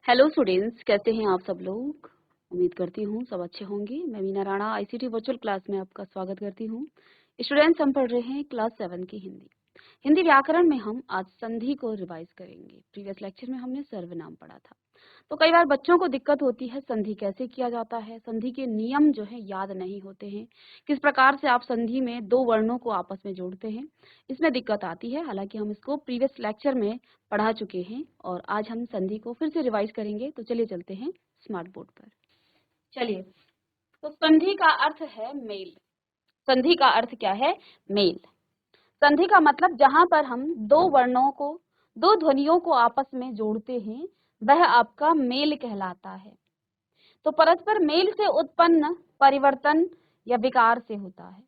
Hello students, कैसे हैं आप सब लोग। उम्मीद करती हूँ सब अच्छे होंगे। मैं Meena Rana ICT virtual class में आपका स्वागत करती हूँ। स्टूडेंट्स, हम पढ़ रहे हैं क्लास 7 की हिंदी व्याकरण में हम आज संधि को रिवाइज करेंगे। प्रीवियस लेक्चर में हमने सर्वनाम पढ़ा था। तो कई बार बच्चों को दिक्कत होती है संधि कैसे किया जाता है, संधि के नियम जो है याद नहीं होते हैं, किस प्रकार से आप संधि में दो वर्णों को आपस में जोड़ते हैं, इसमें दिक्कत आती है। हालांकि हम इसको प्रीवियस लेक्चर में पढ़ा चुके हैं और आज हम संधि को फिर से रिवाइज करेंगे। तो चलिए चलते हैं स्मार्ट बोर्ड पर। चलिए, तो संधि का अर्थ है मेल। संधि का अर्थ क्या है? मेल। संधि का मतलब जहां पर हम दो वर्णों को, दो ध्वनियों को आपस में जोड़ते हैं, वह आपका मेल कहलाता है। तो परस्पर मेल से उत्पन्न परिवर्तन या विकार से होता है।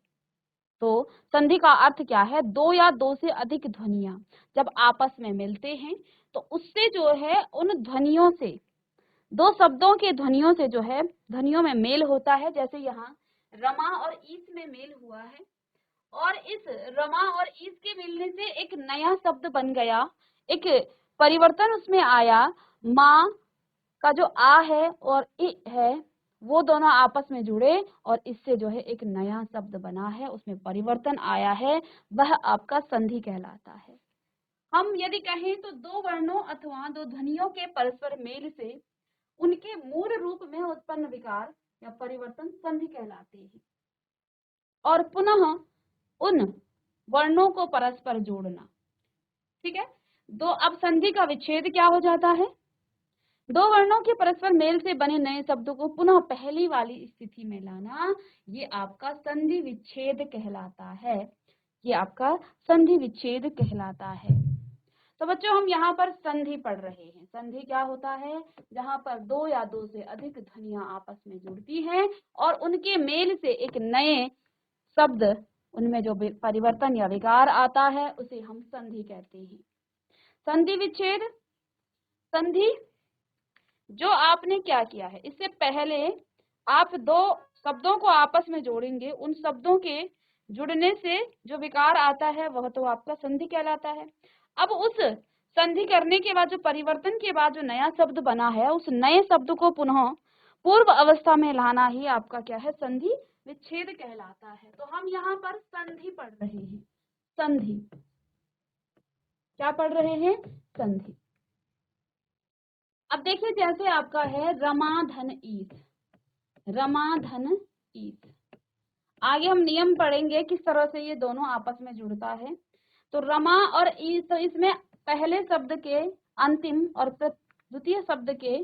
तो संधि का अर्थ क्या है? दो या दो से अधिक ध्वनियां जब आपस में मिलते हैं तो उससे जो है उन ध्वनियों से, दो शब्दों के ध्वनियों से जो है ध्वनियों में मेल होता है। जैसे यहाँ रमा और ईस में मेल हुआ है और इस रमा और ईस के मिलने से एक नया शब्द बन गया, एक परिवर्तन उसमें आया। माँ का जो आ है और इ है वो दोनों आपस में जुड़े और इससे जो है एक नया शब्द बना है, उसमें परिवर्तन आया है, वह आपका संधि कहलाता है। हम यदि कहें तो दो वर्णों अथवा दो ध्वनियों के परस्पर मेल से उनके मूल रूप में उत्पन्न विकार या परिवर्तन संधि कहलाते हैं। और पुनः उन वर्णों को परस्पर जोड़ना। ठीक है। तो अब संधि का विच्छेद क्या हो जाता है? दो वर्णों के परस्पर मेल से बने नए शब्दों को पुनः पहली वाली स्थिति में लाना, ये आपका संधि विच्छेद कहलाता है। ये आपका संधि विच्छेद कहलाता है। तो बच्चों, हम यहाँ पर संधि पढ़ रहे हैं। संधि क्या होता है? जहाँ पर दो या दो से अधिक ध्वनियां आपस में जुड़ती हैं और उनके मेल से एक नए शब्द, उनमें जो परिवर्तन या विकार आता है, उसे हम संधि कहते हैं। संधि विच्छेद। संधि जो आपने क्या किया है, इससे पहले आप दो शब्दों को आपस में जोड़ेंगे, उन शब्दों के जुड़ने से जो विकार आता है वह तो आपका संधि कहलाता है। अब उस संधि करने के बाद, जो परिवर्तन के बाद जो नया शब्द बना है, उस नए शब्द को पुनः पूर्व अवस्था में लाना ही आपका क्या है? संधि विच्छेद कहलाता है। तो हम यहाँ पर संधि पढ़ रहे हैं। संधि क्या पढ़ रहे हैं? संधि। अब देखिए, जैसे आपका है रमा धन ईस, रमा धन ईस। आगे हम नियम पढ़ेंगे किस तरह से ये दोनों आपस में जुड़ता है। तो रमा और ईस, तो इसमें पहले शब्द के अंतिम और द्वितीय शब्द के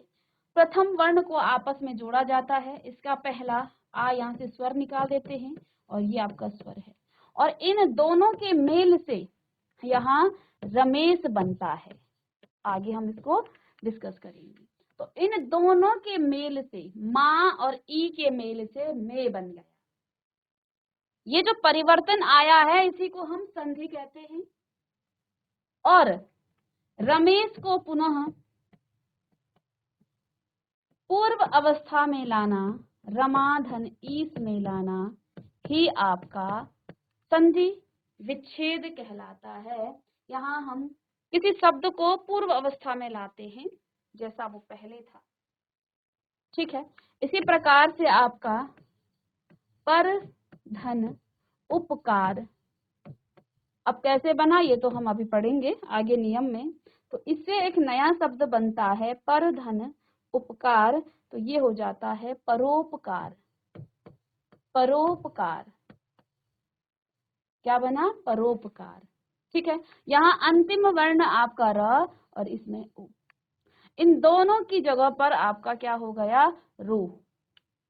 प्रथम वर्ण को आपस में जोड़ा जाता है। इसका पहला आ यहाँ से स्वर निकाल देते हैं और ये आपका स्वर है। और इन दोनों के मेल से यहाँ रमेश बनता है। आगे हम इसको डिस्कस करेंगे। तो इन दोनों के मेल से, माँ और ई के मेल से मे बन गया। ये जो परिवर्तन आया है इसी को हम संधि कहते हैं। और रमेश को पुनः पूर्व अवस्था में लाना, रमा धन ईस में लाना ही आपका संधि विच्छेद कहलाता है। यहाँ हम किसी शब्द को पूर्व अवस्था में लाते हैं जैसा वो पहले था। ठीक है। इसी प्रकार से आपका पर धन उपकार अब कैसे बना, ये तो हम अभी पढ़ेंगे आगे नियम में। तो इससे एक नया शब्द बनता है पर धन उपकार, तो ये हो जाता है परोपकार। परोपकार क्या बना? परोपकार। ठीक है। यहाँ अंतिम वर्ण आपका र और इसमें उ, इन दोनों की जगह पर आपका क्या हो गया? रू।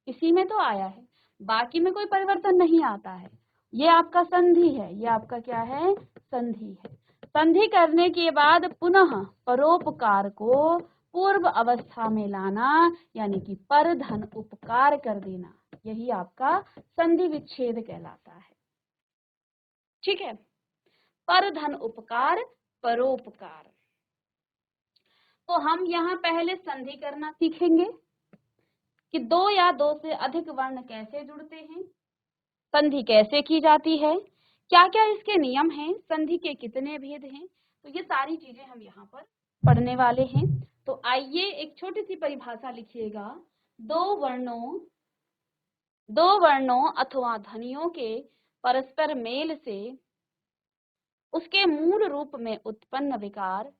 इसी में तो आया है, बाकी में कोई परिवर्तन नहीं आता है। ये आपका संधि है। ये आपका क्या है? संधि है। संधि करने के बाद पुनः परोपकार को पूर्व अवस्था में लाना, यानी कि पर धन उपकार कर देना, यही आपका संधि विच्छेद कहलाता है। ठीक है। पर धन उपकार, परोपकार। तो हम यहाँ पहले संधि करना सीखेंगे कि दो या दो से अधिक वर्ण कैसे जुड़ते हैं, संधि कैसे की जाती है, क्या क्या इसके नियम हैं, संधि के कितने भेद हैं। तो ये सारी चीजें हम यहाँ पर पढ़ने वाले हैं। तो आइए एक छोटी सी परिभाषा लिखिएगा। दो वर्णों अथवा ध्वनियों के परस्पर मेल से उसके मूल रूप में उत्पन्न विकार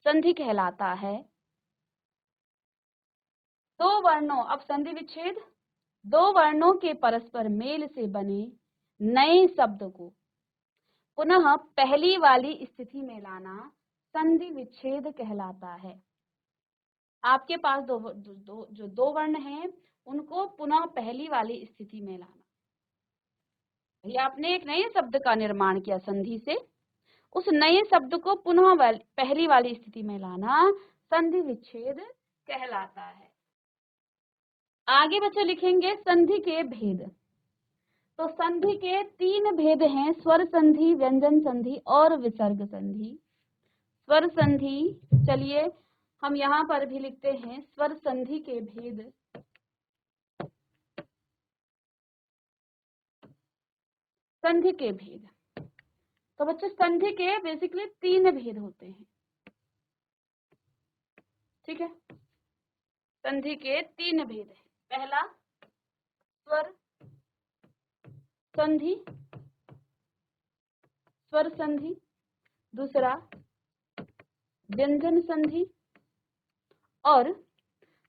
संधि कहलाता है। दो वर्णों, अब संधि विच्छेद, दो वर्णों के परस्पर मेल से बने नए शब्द को पुनः पहली वाली स्थिति में लाना संधि विच्छेद कहलाता है। आपके पास जो दो वर्ण हैं उनको पुनः पहली वाली स्थिति में लाना। ये आपने एक नए शब्द का निर्माण किया संधि से, उस नए शब्द को पुनः पहली वाली स्थिति में लाना संधि विच्छेद कहलाता है। आगे बच्चे लिखेंगे संधि के भेद। तो संधि के 3 भेद हैं, स्वर संधि, व्यंजन संधि और विसर्ग संधि। स्वर संधि, चलिए हम यहाँ पर भी लिखते हैं स्वर संधि के भेद। संधि के भेद, तो बच्चों संधि के बेसिकली 3 भेद होते हैं, ठीक है। संधि के 3 भेद हैं। पहला स्वर संधि, स्वर संधि, दूसरा व्यंजन संधि और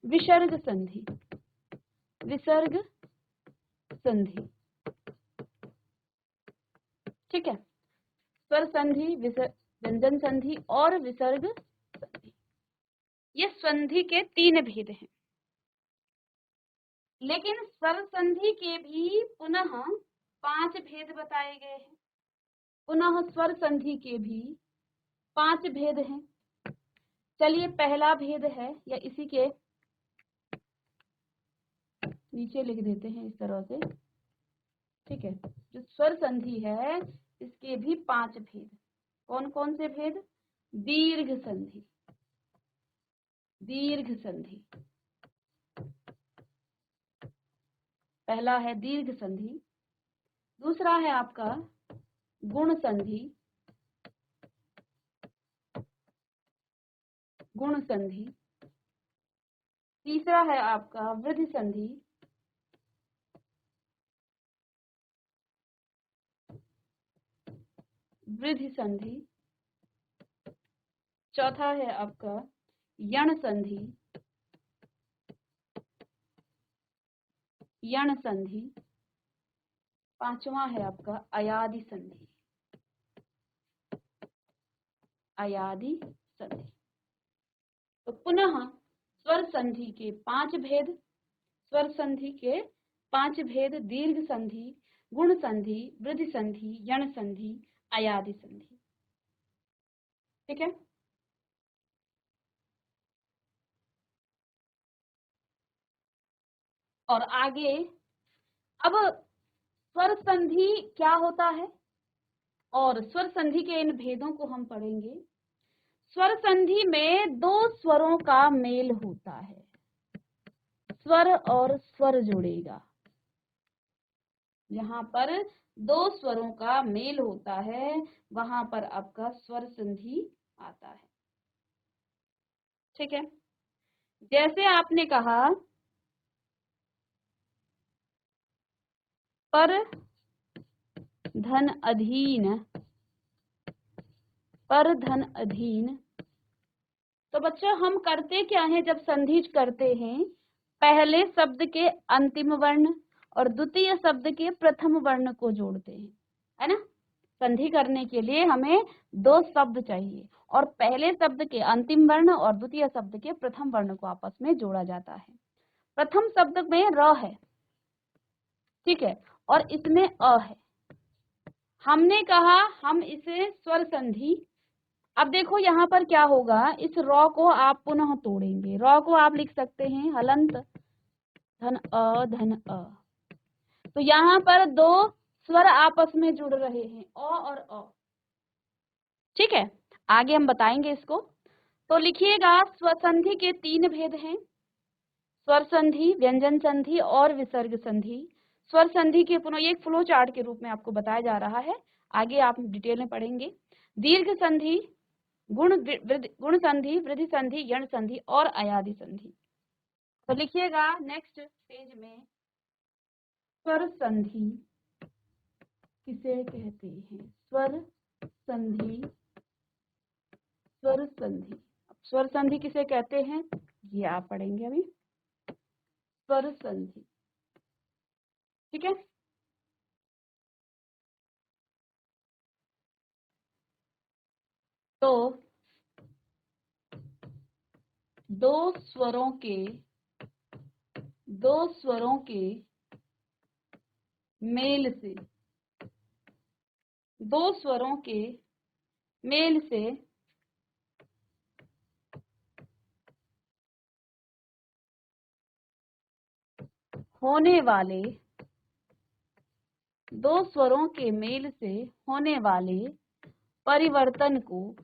विसर्ग संधि, विसर्ग संधि, ठीक है। स्वर संधि, व्यंजन संधि और विसर्ग संधि, ये संधि के 3 भेद हैं। लेकिन स्वर संधि के भी पुनः 5 भेद बताए गए हैं। पुनः स्वर संधि के भी 5 भेद हैं। चलिए पहला भेद है, या इसी के नीचे लिख देते हैं इस तरह से, ठीक है। जो स्वर संधि है इसके भी 5 भेद। कौन कौन से भेद? दीर्घ संधि, दीर्घ संधि, पहला है दीर्घ संधि, दूसरा है आपका गुण संधि, गुण संधि, तीसरा है आपका वृद्धि संधि, वृद्धि संधि, चौथा है आपका यण संधि, यण संधि, पांचवा है आपका अयादि संधि, अयादि संधि। तो पुनः स्वर संधि के 5 भेद, स्वर संधि के 5 भेद, दीर्घ संधि, गुण संधि, वृद्धि संधि, यण संधि, अयादि संधि, ठीक है। और आगे अब स्वर संधि क्या होता है और स्वर संधि के इन भेदों को हम पढ़ेंगे। स्वर संधि में 2 स्वरों का मेल होता है, स्वर और स्वर जुड़ेगा। जहां पर 2 स्वरों का मेल होता है वहां पर आपका स्वर संधि आता है, ठीक है। जैसे आपने कहा पर धन अधीन, पर धन अधीन। तो बच्चों हम करते क्या हैं जब संधि करते हैं? पहले शब्द के अंतिम वर्ण और द्वितीय शब्द के प्रथम वर्ण को जोड़ते हैं, है ना। संधि करने के लिए हमें 2 शब्द चाहिए और पहले शब्द के अंतिम वर्ण और द्वितीय शब्द के प्रथम वर्ण को आपस में जोड़ा जाता है। प्रथम शब्द में र है, ठीक है, और इसमें अ है। हमने कहा हम इसे स्वर संधि। अब देखो यहाँ पर क्या होगा, इस रॉ को आप पुनः तोड़ेंगे। रॉ को आप लिख सकते हैं हलंत धन अ धन अ। तो यहाँ पर 2 स्वर आपस में जुड़ रहे हैं, अ और अ, ठीक है। आगे हम बताएंगे इसको। तो लिखिएगा स्वर संधि के 3 भेद हैं, स्वर संधि, व्यंजन संधि और विसर्ग संधि। स्वर संधि के पुनः एक फ्लो चार्ट के रूप में आपको बताया जा रहा है, आगे आप डिटेल में पढ़ेंगे। दीर्घ संधि, गुण संधि, वृद्धि संधि, यण संधि और अयादि संधि। तो लिखिएगा नेक्स्ट पेज में, स्वर संधि किसे कहते हैं? स्वर संधि, स्वर संधि। स्वर संधि किसे कहते हैं ये आप पढ़ेंगे अभी। स्वर संधि, ठीक है। तो दो स्वरों के मेल से, दो स्वरों के मेल से होने वाले, दो स्वरों के मेल से होने वाले परिवर्तन को,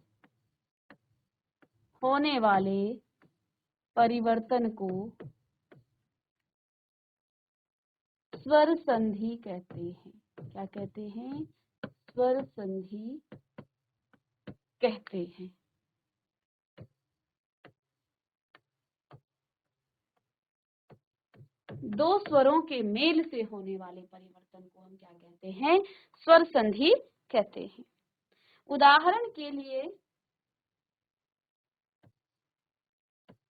होने वाले परिवर्तन को स्वर संधि कहते हैं। क्या कहते हैं? स्वर संधि कहते हैं। दो स्वरों के मेल से होने वाले परिवर्तन को हम क्या कहते हैं? स्वर संधि कहते हैं। उदाहरण के लिए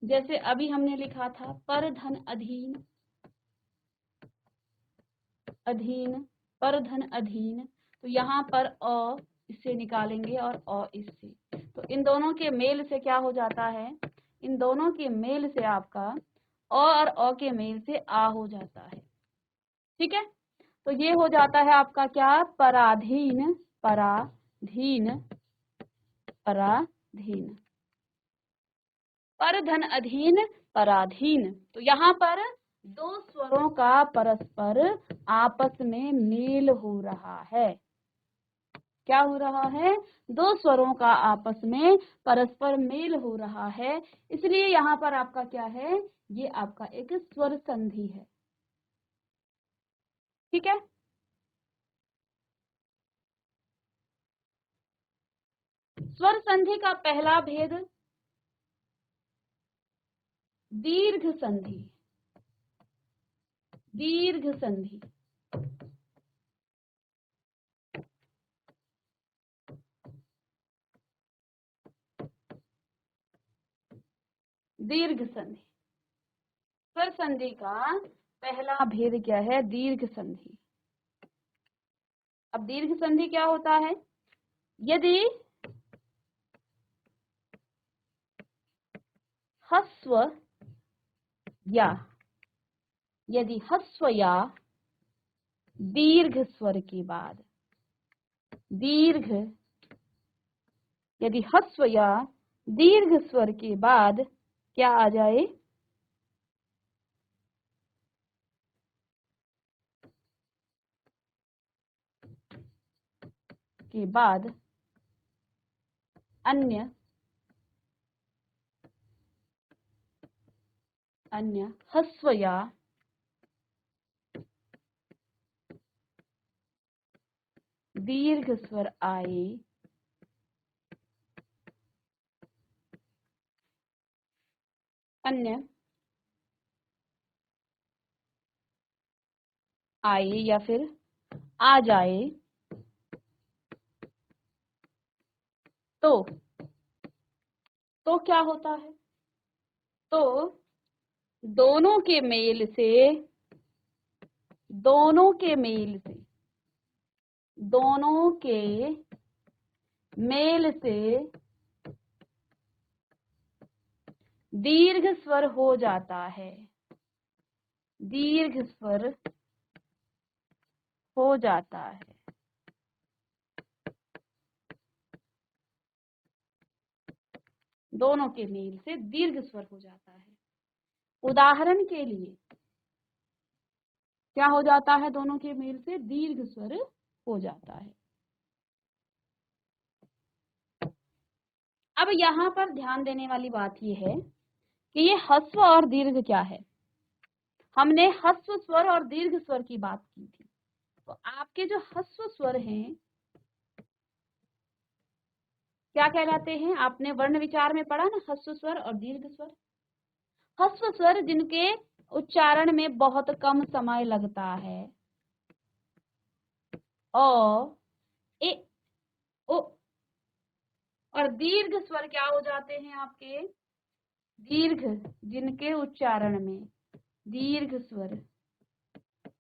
जैसे अभी हमने लिखा था पर धन अधीन, अधीन, पर धन अधीन, तो यहाँ पर अ इससे निकालेंगे और अ इससे, तो इन दोनों के मेल से क्या हो जाता है? इन दोनों के मेल से आपका अ और अ के मेल से आ हो जाता है, ठीक है। तो ये हो जाता है आपका क्या? पराधीन, पराधीन, पराधीन, पर धन अधीन, पराधीन। तो यहाँ पर दो स्वरों का परस्पर आपस में मेल हो रहा है। क्या हो रहा है? दो स्वरों का आपस में परस्पर मेल हो रहा है, इसलिए यहाँ पर आपका क्या है? ये आपका एक स्वर संधि है, ठीक है। स्वर संधि का पहला भेद दीर्घ संधि, दीर्घ संधि। दीर्घ संधि, स्वर संधि का पहला भेद क्या है? दीर्घ संधि। अब दीर्घ संधि क्या होता है? यदि ह्रस्व या, यदि ह्रस्व या दीर्घ स्वर के बाद, दीर्घ, यदि ह्रस्व या दीर्घ स्वर के बाद क्या आ जाए? के बाद अन्य, अन्य ह्रस्व या दीर्घ स्वर आए, अन्य आए या फिर आ जाए, तो क्या होता है? तो दोनों के मेल से, दोनों के मेल से, दोनों के मेल से दीर्घ स्वर हो जाता है, दीर्घ स्वर हो जाता है। दोनों के मेल से दीर्घ स्वर हो जाता है। उदाहरण के लिए क्या हो जाता है? दोनों के मेल से दीर्घ स्वर हो जाता है। अब यहाँ पर ध्यान देने वाली बात यह है कि ये ह्रस्व और दीर्घ क्या है? हमने ह्रस्व स्वर और दीर्घ स्वर की बात की थी। तो आपके जो ह्रस्व स्वर हैं क्या कहलाते हैं? आपने वर्ण विचार में पढ़ा ना, ह्रस्व स्वर और दीर्घ स्वर। ह्रस्व स्वर जिनके उच्चारण में बहुत कम समय लगता है, ओ, ए, ओ। और दीर्घ स्वर क्या हो जाते हैं आपके? दीर्घ जिनके उच्चारण में, दीर्घ स्वर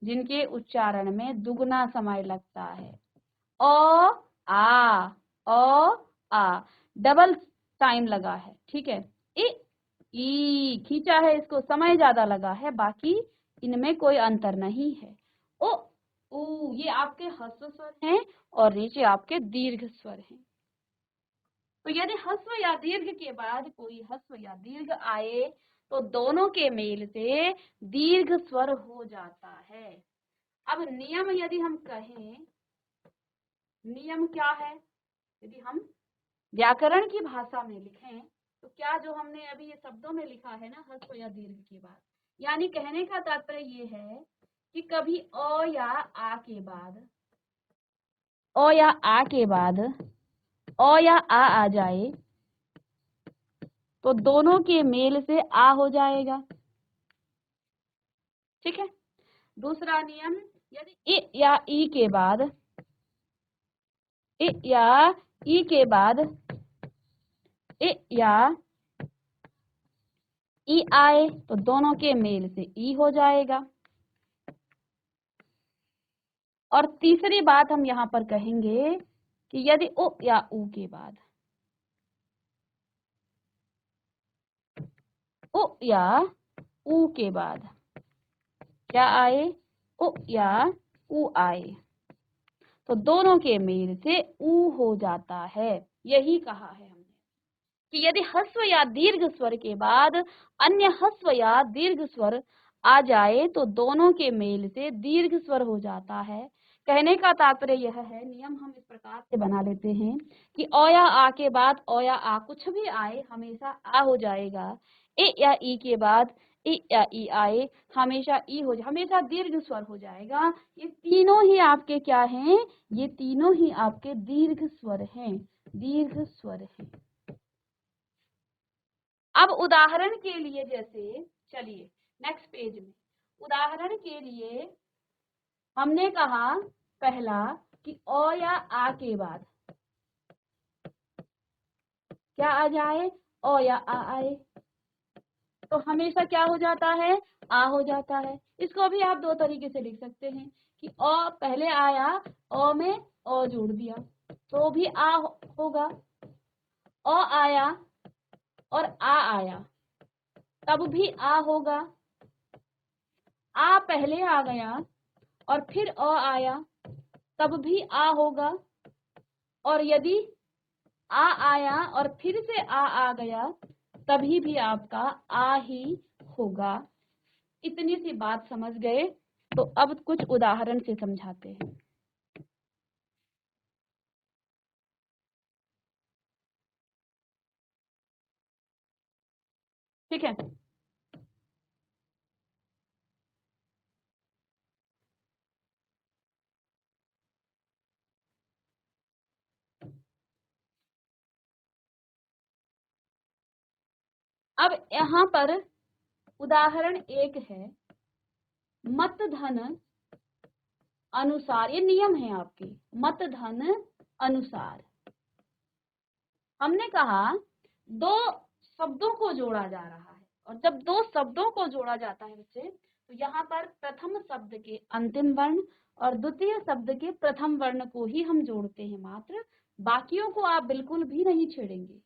जिनके उच्चारण में दुगना समय लगता है, ओ आ, ओ आ, डबल टाइम लगा है, ठीक है। ई खींचा है, इसको समय ज्यादा लगा है, बाकी इनमें कोई अंतर नहीं है। ओ ऊ ये आपके ह्रस्व स्वर हैं और नीचे आपके दीर्घ स्वर हैं। तो यदि ह्रस्व या दीर्घ के बाद कोई ह्रस्व या दीर्घ आए तो दोनों के मेल से दीर्घ स्वर हो जाता है। अब नियम यदि हम कहें, नियम क्या है? यदि हम व्याकरण की भाषा में लिखें तो क्या जो हमने अभी ये शब्दों में लिखा है ना, ह्रस्व या दीर्घ के बाद, यानी कहने का तात्पर्य ये है कि कभी अ या आ के बाद, अ या आ के बाद अ या आ जाए तो दोनों के मेल से आ हो जाएगा, ठीक है। दूसरा नियम, यदि इ या ई के बाद, इ या ई के बाद इ या ई आए तो दोनों के मेल से ई हो जाएगा। और तीसरी बात हम यहाँ पर कहेंगे कि यदि उ या ऊ के बाद, उ या ऊ के बाद क्या आए? उ या ऊ आए तो दोनों के मेल से ऊ हो जाता है। यही कहा है हमने कि यदि ह्रस्व या दीर्घ स्वर के बाद अन्य ह्रस्व या दीर्घ स्वर आ जाए तो दोनों के मेल से दीर्घ स्वर हो जाता है। कहने का तात्पर्य यह है, नियम हम इस प्रकार से बना लेते हैं कि ओ या आ के बाद ओ या आ कुछ भी आए हमेशा आ हो जाएगा। ए या ई के बाद ए या ई आए हमेशा ई हो, हमेशा दीर्घ स्वर हो जाएगा। ये तीनों ही आपके क्या हैं? ये तीनों ही आपके दीर्घ स्वर हैं, दीर्घ स्वर हैं। अब उदाहरण के लिए, जैसे चलिए नेक्स्ट पेज में, उदाहरण के लिए हमने कहा पहला कि ओ या आ के बाद क्या आ जाए? ओ या आ आए तो हमेशा क्या हो जाता है? आ हो जाता है। इसको भी आप दो तरीके से लिख सकते हैं कि ओ पहले आया, ओ में ओ जोड़ दिया तो भी आ होगा। ओ आया और आ आया तब भी आ होगा। आ पहले आ गया और फिर अ आया तब भी आ होगा। और यदि आ आया और फिर से आ गया तभी भी आपका आ ही होगा। इतनी सी बात समझ गए? तो अब कुछ उदाहरण से समझाते हैं, ठीक है। अब यहाँ पर उदाहरण एक है, मत धन अनुसार। ये नियम है आपके, मत धन अनुसार। हमने कहा दो शब्दों को जोड़ा जा रहा है और जब दो शब्दों को जोड़ा जाता है बच्चे तो यहाँ पर प्रथम शब्द के अंतिम वर्ण और द्वितीय शब्द के प्रथम वर्ण को ही हम जोड़ते हैं मात्र, बाकियों को आप बिल्कुल भी नहीं छेड़ेंगे।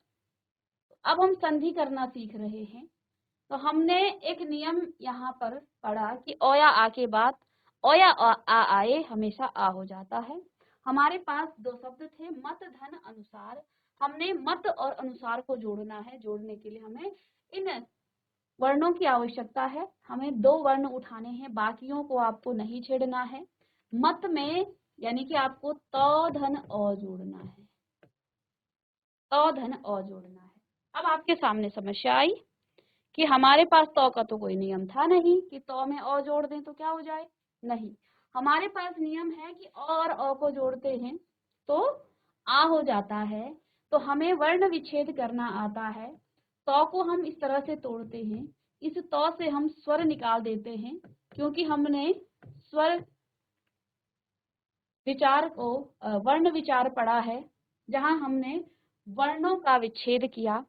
अब हम संधि करना सीख रहे हैं तो हमने एक नियम यहाँ पर पढ़ा कि ओ या आ के बाद ओ या आ आए हमेशा आ हो जाता है। हमारे पास दो शब्द थे, मत धन अनुसार। हमने मत और अनुसार को जोड़ना है। जोड़ने के लिए हमें इन वर्णों की आवश्यकता है। हमें दो वर्ण उठाने हैं, बाकियों को आपको नहीं छेड़ना है। मत में यानी कि आपको त धन अ जोड़ना है, त धन अ जोड़ना है। अब आपके सामने समस्या आई कि हमारे पास तो का तो कोई नियम था नहीं कि तो में अ जोड़ दें तो क्या हो जाए। नहीं, हमारे पास नियम है कि और अ को जोड़ते हैं तो आ हो जाता है। तो हमें वर्ण विच्छेद करना आता है। तो को हम इस तरह से तोड़ते हैं, इस तो से हम स्वर निकाल देते हैं, क्योंकि हमने स्वर विचार को वर्ण विचार पढ़ा है, जहां हमने वर्णों का विच्छेद किया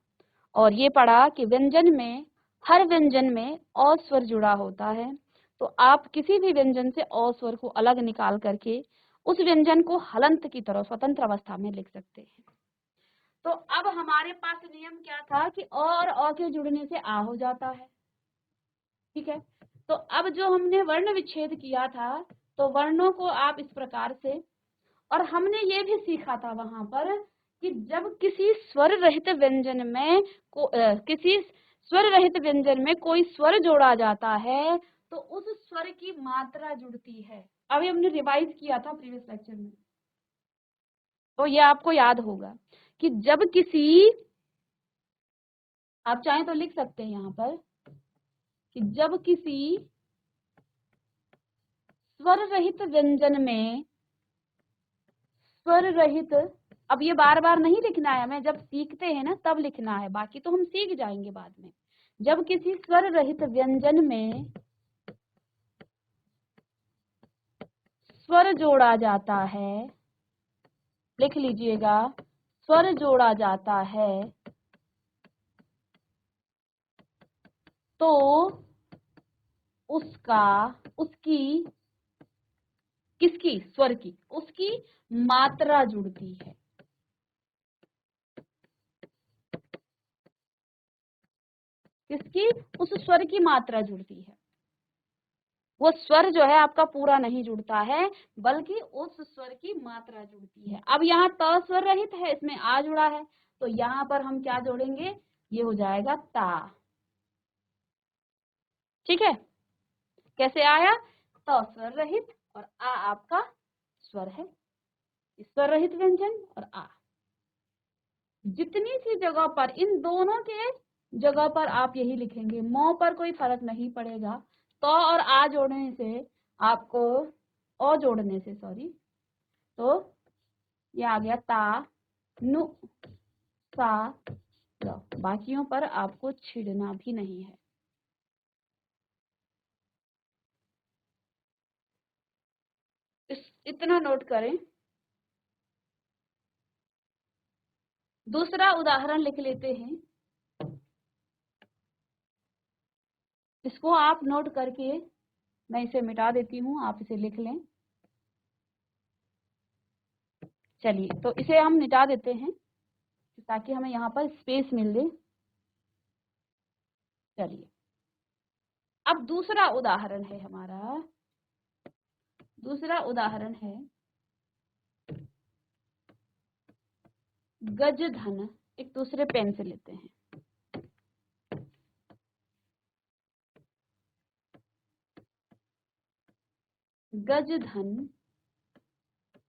और ये पढ़ा कि व्यंजन में, हर व्यंजन में अ स्वर जुड़ा होता है। तो आप किसी भी व्यंजन से अ स्वर को अलग निकाल करके उस व्यंजन को हलंत की तरह स्वतंत्र अवस्था में लिख सकते हैं। तो अब हमारे पास नियम क्या था कि अ और अ के जुड़ने से आ हो जाता है। ठीक है, तो अब जो हमने वर्ण विच्छेद किया था, तो वर्णों को आप इस प्रकार से, और हमने ये भी सीखा था वहां पर कि जब किसी स्वर रहित व्यंजन में किसी स्वर रहित व्यंजन में कोई स्वर जोड़ा जाता है तो उस स्वर की मात्रा जुड़ती है। अभी हमने रिवाइज किया था प्रीवियस लेक्चर में, तो ये आपको याद होगा कि जब किसी, आप चाहें तो लिख सकते हैं यहाँ पर कि जब किसी स्वर रहित व्यंजन में स्वर रहित, अब ये बार बार नहीं लिखना है हमें, जब सीखते हैं ना तब लिखना है, बाकी तो हम सीख जाएंगे बाद में। जब किसी स्वर रहित व्यंजन में स्वर जोड़ा जाता है, लिख लीजिएगा, स्वर जोड़ा जाता है तो उसका, उसकी, किसकी, स्वर की, उसकी मात्रा जुड़ती है। किसकी, उस स्वर की मात्रा जुड़ती है। वो स्वर जो है आपका पूरा नहीं जुड़ता है, बल्कि उस स्वर की मात्रा जुड़ती है। अब यहाँ त स्वर रहित है, इसमें आ जुड़ा है, तो यहाँ पर हम क्या जोड़ेंगे, ये हो जाएगा ता। ठीक है, कैसे आया, त स्वर रहित और आ आपका स्वर है, स्वर रहित व्यंजन और आ। जितनी सी जगह पर, इन दोनों के जगह पर आप यही लिखेंगे, मौ पर कोई फर्क नहीं पड़ेगा। तो और आ जोड़ने से आपको, ओ जोड़ने से सॉरी, तो ये आ गया ता, नु, सा, र। बाकियों पर आपको छिड़ना भी नहीं है। इतना नोट करें। दूसरा उदाहरण लिख लेते हैं, इसको आप नोट करके, मैं इसे मिटा देती हूँ, आप इसे लिख लें। चलिए, तो इसे हम मिटा देते हैं ताकि हमें यहाँ पर स्पेस मिल जाए। चलिए, अब दूसरा उदाहरण है हमारा, दूसरा उदाहरण है गज धन। एक दूसरे पेन से लेते हैं। गज धन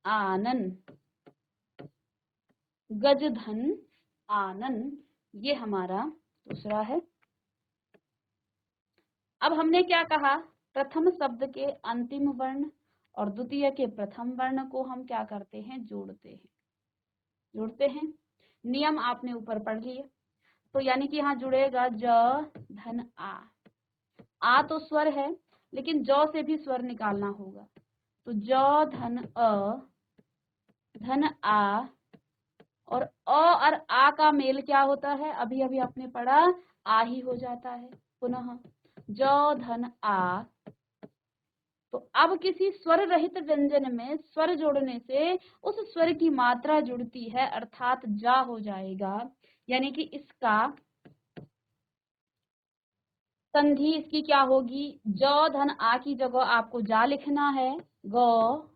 आनन, गज धन आनन, ये हमारा दूसरा है। अब हमने क्या कहा, प्रथम शब्द के अंतिम वर्ण और द्वितीय के प्रथम वर्ण को हम क्या करते हैं, जोड़ते हैं, जोड़ते हैं। नियम आपने ऊपर पढ़ लिए, तो यानी कि यहाँ जुड़ेगा ज धन आ तो स्वर है, लेकिन ज से भी स्वर निकालना होगा, तो ज धन अ धन आ, और अ और आ का मेल क्या होता है, अभी अभी आपने पढ़ा, आ ही हो जाता है पुनः, ज धन आ। तो अब किसी स्वर रहित व्यंजन में स्वर जोड़ने से उस स्वर की मात्रा जुड़ती है, अर्थात जा हो जाएगा। यानी कि इसका संधि इसकी क्या होगी, ज धन आ की जगह आपको जा लिखना है, ग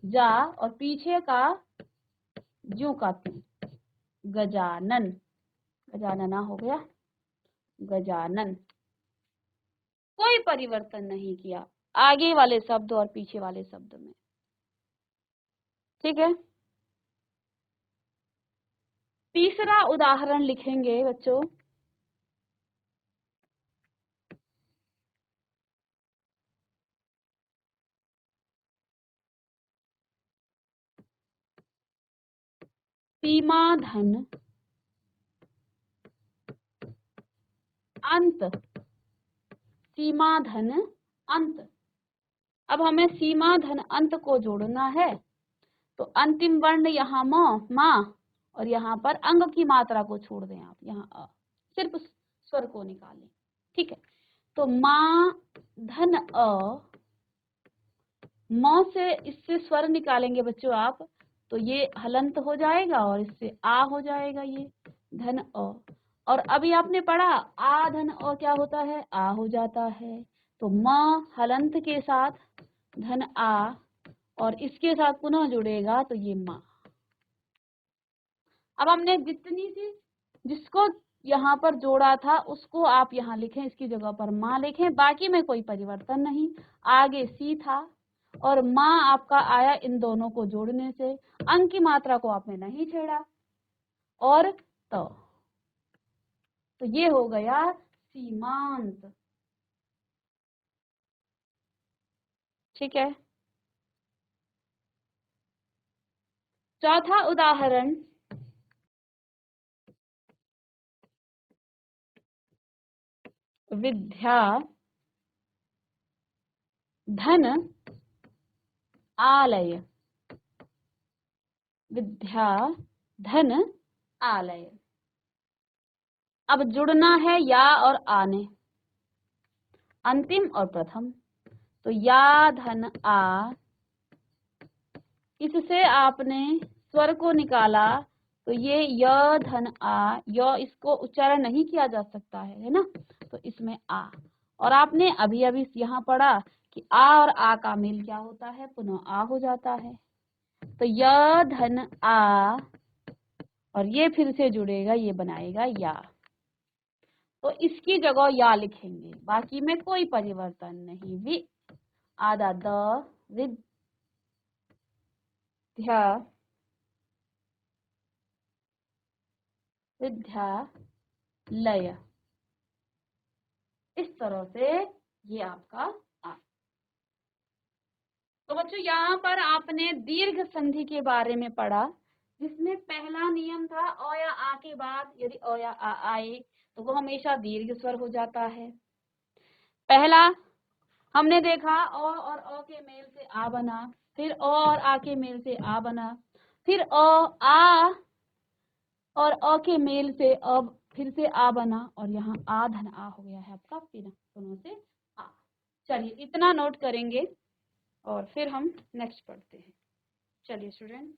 जा, और पीछे का ज्यों का त्यों, गजानन, गजानना हो गया, गजानन। कोई परिवर्तन नहीं किया आगे वाले शब्द और पीछे वाले शब्द में। ठीक है, तीसरा उदाहरण लिखेंगे बच्चों, सीमा धन अंत, सीमा धन अंत। अब हमें सीमा धन अंत को जोड़ना है, तो अंतिम वर्ण यहाँ माँ और यहाँ पर अंग की मात्रा को छोड़ दें आप, यहाँ अ, सिर्फ स्वर को निकालें। ठीक है, तो माँ धन अ, मौ से इससे स्वर निकालेंगे बच्चों आप, तो ये हलंत हो जाएगा और इससे आ हो जाएगा, ये धन अ। और अभी आपने पढ़ा आ धन अ क्या होता है, आ हो जाता है। तो म हलंत के साथ धन आ और इसके साथ पुनः जुड़ेगा तो ये माँ। अब हमने जितनी सी जिसको यहाँ पर जोड़ा था उसको आप यहाँ लिखें, इसकी जगह पर माँ लिखें, बाकी में कोई परिवर्तन नहीं। आगे सी था और माँ आपका आया इन दोनों को जोड़ने से, अंक की मात्रा को आपने नहीं छेड़ा। और तो ये हो गया सीमांत। ठीक है, चौथा उदाहरण, विद्या धन आलय, विद्या धन आलय। अब जुड़ना है या और आने, अंतिम और प्रथम। तो या धन आ, इससे आपने स्वर को निकाला तो ये य धन आ, य इसको उच्चारण नहीं किया जा सकता है ना, तो इसमें आ। और आपने अभी अभी यहाँ पढ़ा कि आ और आ का मेल क्या होता है, पुनः आ हो जाता है। तो य धन आ और ये फिर से जुड़ेगा, ये बनाएगा या। तो इसकी जगह या लिखेंगे, बाकी में कोई परिवर्तन नहीं। वि आधा द, विद्या, विद्यालय, इस तरह से ये आपका आ। तो बच्चों यहाँ पर आपने दीर्घ संधि के बारे में पढ़ा, जिसमें पहला नियम था अ या आ के बाद यदि अ या आ आए तो वो हमेशा दीर्घ स्वर हो जाता है। पहला हमने देखा अ और अ के मेल से आ बना, फिर अ और आ के मेल से आ बना, फिर आ और अ के मेल से अब फिर से आ बना और यहाँ आ धन आ हो गया है आपका, फिर दोनों से आ। चलिए इतना नोट करेंगे और फिर हम नेक्स्ट पढ़ते हैं। चलिए स्टूडेंट,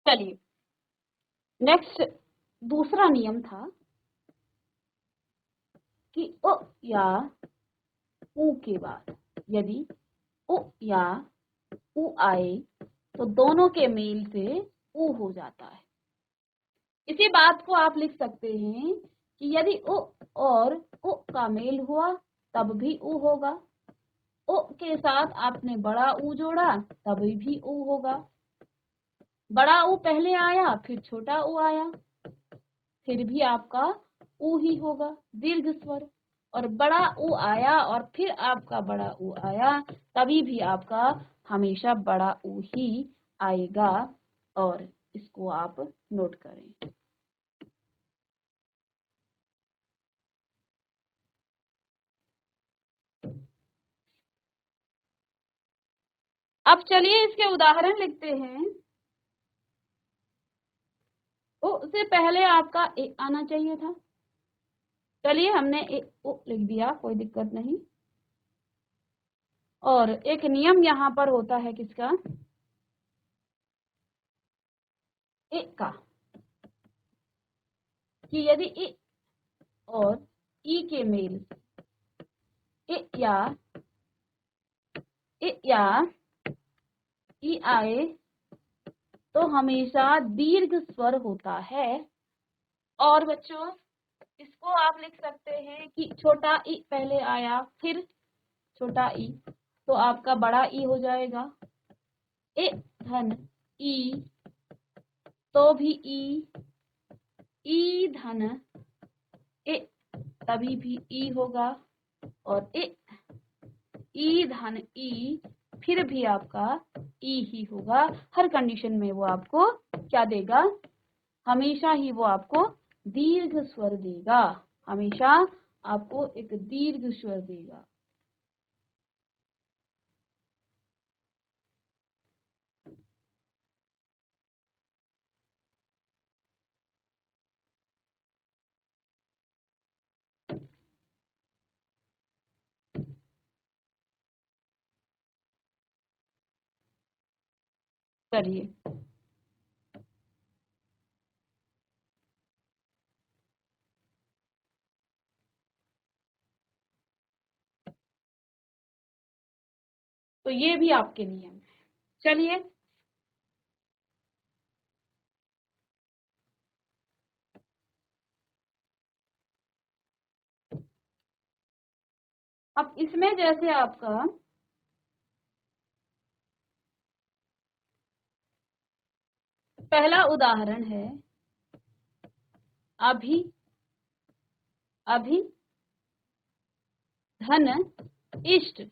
चलिए नेक्स्ट दूसरा नियम था कि उ या उ के बाद यदि उ या उ आए तो दोनों के मेल से उ हो जाता है। इसी बात को आप लिख सकते हैं कि यदि उ और उ का मेल हुआ तब भी उ होगा, उ के साथ आपने बड़ा उ जोड़ा तभी भी उ होगा। बड़ा उ पहले आया फिर छोटा उ आया फिर भी आपका उ ही होगा, दीर्घ स्वर। और बड़ा उ आया और फिर आपका बड़ा उ आया तभी भी आपका हमेशा बड़ा उ ही आएगा। और इसको आप नोट करें। अब चलिए इसके उदाहरण लिखते हैं। उससे पहले आपका ए आना चाहिए था। चलिए हमने ओ लिख दिया, कोई दिक्कत नहीं। और एक नियम यहाँ पर होता है किसका, ए का, कि यदि ए और ई के मेल ए या ई आए तो हमेशा दीर्घ स्वर होता है। और बच्चों इसको आप लिख सकते हैं कि छोटा ई पहले आया फिर छोटा ई, तो आपका बड़ा ई हो जाएगा। ए धन ई तो भी ई धन ए तभी भी ई होगा, और ई धन ई फिर भी आपका ई ही होगा। हर कंडीशन में वो आपको क्या देगा, हमेशा ही वो आपको दीर्घ स्वर देगा, हमेशा आपको एक दीर्घ स्वर देगा। चलिए तो ये भी आपके नियम है। चलिए अब इसमें जैसे आपका पहला उदाहरण है अभी अभी धन इष्ट,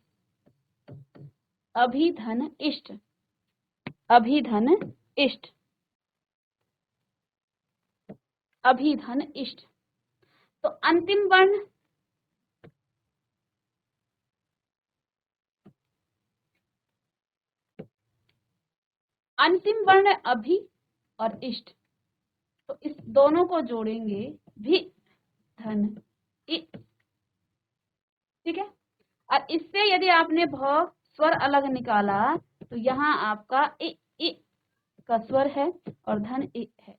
अभी धन इष्ट, अभी धन इष्ट, अभी धन इष्ट। तो अंतिम वर्ण अभी और इष्ट, तो इस दोनों को जोड़ेंगे भी धन इ, ठीक है। और इससे यदि आपने भ स्वर अलग निकाला तो यहाँ आपका इ का स्वर है और धन इ है,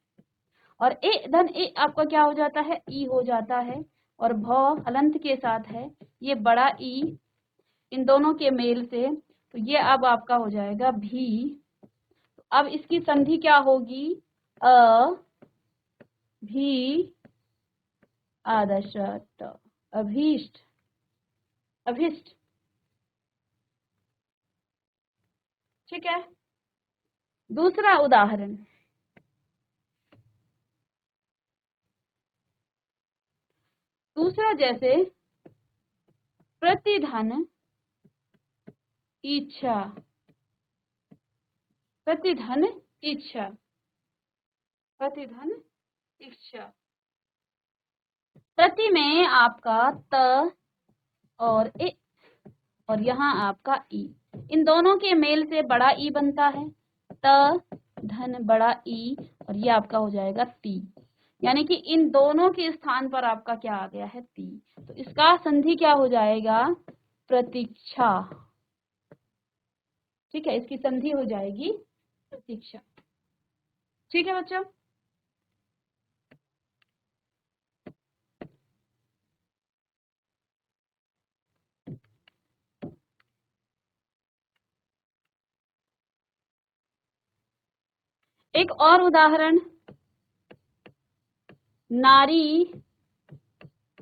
और धन इ आपका क्या हो जाता है, ई हो जाता है, और भ हलंत के साथ है, ये बड़ा ई इन दोनों के मेल से, तो ये अब आपका हो जाएगा भी। तो अब इसकी संधि क्या होगी, अ भी आदर्श अभीष्ट, अभिष्ट, ठीक है। दूसरा उदाहरण, दूसरा जैसे प्रतिधन इच्छा, प्रतिधन इच्छा, प्रतिधन इच्छा। प्रति में आपका त और इ, और यहाँ आपका ई, इन दोनों के मेल से बड़ा ई बनता है, त धन बड़ा ई, और ये आपका हो जाएगा ती, यानी कि इन दोनों के स्थान पर आपका क्या आ गया है, ती। तो इसका संधि क्या हो जाएगा, प्रतीक्षा, ठीक है, इसकी संधि हो जाएगी प्रतीक्षा, ठीक है बच्चों। एक और उदाहरण, नारी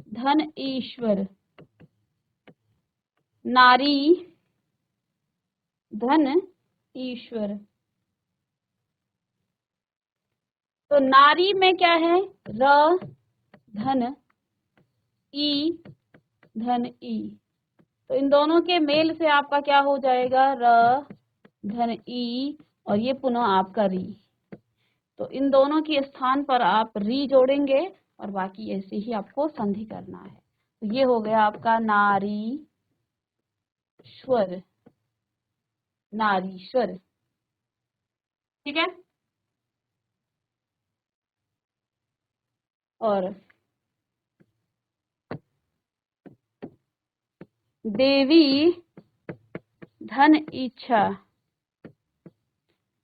धन ईश्वर, नारी धन ईश्वर। तो नारी में क्या है, र धन ई धन ई, तो इन दोनों के मेल से आपका क्या हो जाएगा, र धन ई, और ये पुनः आपका री। तो इन दोनों के स्थान पर आप री जोड़ेंगे, और बाकी ऐसे ही आपको संधि करना है। तो ये हो गया आपका नारी स्वर, नारीश्वर, ठीक है। और देवी धन इच्छा,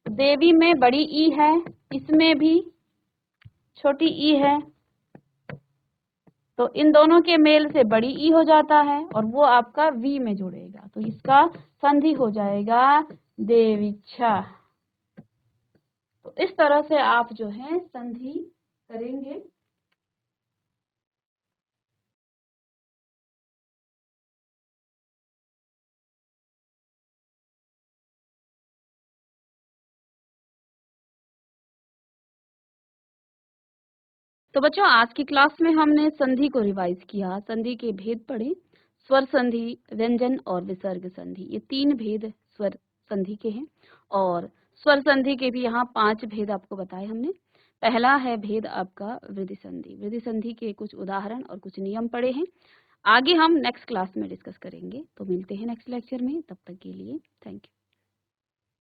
देवी में बड़ी ई है, इसमें भी छोटी ई है, तो इन दोनों के मेल से बड़ी ई हो जाता है, और वो आपका वी में जुड़ेगा, तो इसका संधि हो जाएगा देवीच्छा। तो इस तरह से आप जो है संधि करेंगे। तो बच्चों आज की क्लास में हमने संधि को रिवाइज किया, संधि के भेद पढ़े, स्वर संधि, व्यंजन और विसर्ग संधि। ये 3 भेद स्वर संधि के हैं और स्वर संधि के भी यहाँ 5 भेद आपको बताए हमने। पहला है भेद आपका वृद्धि संधि। वृद्धि संधि के कुछ उदाहरण और कुछ नियम पढ़े हैं। आगे हम नेक्स्ट क्लास में डिस्कस करेंगे। तो मिलते हैं नेक्स्ट लेक्चर में, तब तक के लिए थैंक यू।